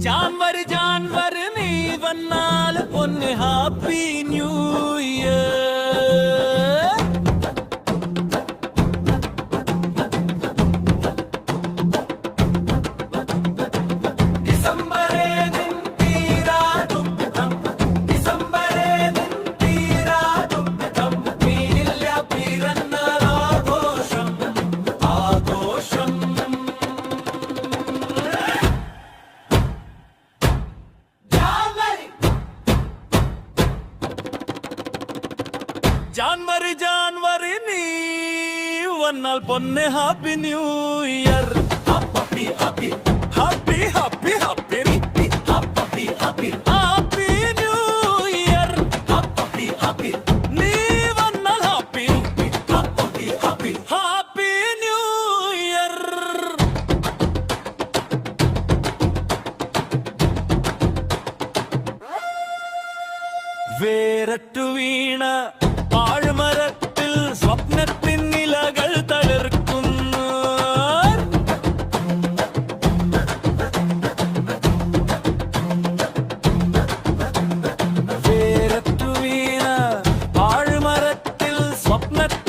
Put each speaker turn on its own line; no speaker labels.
जानवर जानवर नी वन्नाल पोन्ने हैप्पी न्यू ईयर डिसेंबरे दिन तीरा दुःखം डिसेंबरे दिन तीरा दुःखം നീല പിറന്നാളാഘോഷം ആഘോഷം जानवर जानवर नी वन्नाल पोन्ने happy new year happy happy happy happy happy happy happy happy new year happy happy नी वन्नाल happy happy happy happy new year വേരറ്റു വീണ ആഴ്മരത്തിൽ സ്വപ്നത്തിൻ നിലകൾ തളിർക്കുന്നു വേരറ്റു വീണ ആഴ്മരത്തിൽ സ്വപ്നത്തിൻ